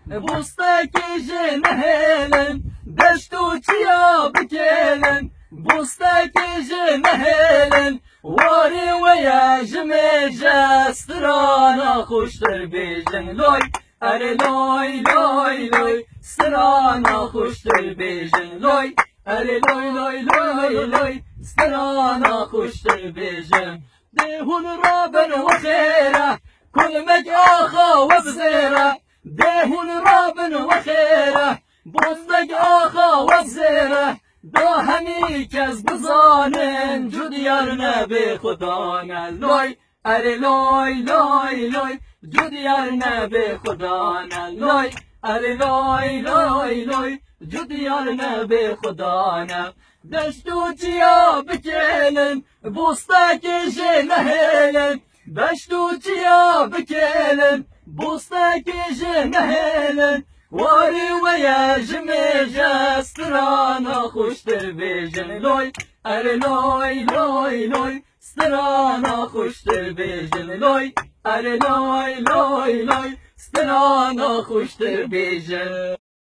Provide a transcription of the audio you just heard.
بوستکی جنهلن دشتو چیا بکلن بوستکی جنهلن واری ویا جمه جسترانا خوشتر بیجن لوی اره لوی لوی لوی سترانا خوشتر بیجن لوی اره لوی لوی لوی لوی سترانا خوشتر بیجن دهون رابن و خیره كل مج آخا وبزيرة دهون رابن وخيرة بوزدق آخا وبزيرة دا همي كز بزانن جد يارنا بخدانا لوي اري لوي لوي لوي جد يارنا بخدانا لوي اري لوي لوي لوي جد يارنا بخدانا دشتو جيا بكيلن بوستاك جنهلن دشتو چیا بکلن بوستکی جنهلن واری ویا جمه جسترانا خوشتر بیجن لوی اره لوی لوی لوی سترانا خوشتر بیجن لوی اره لوی لوی لوی سترانا خوشتر بیجن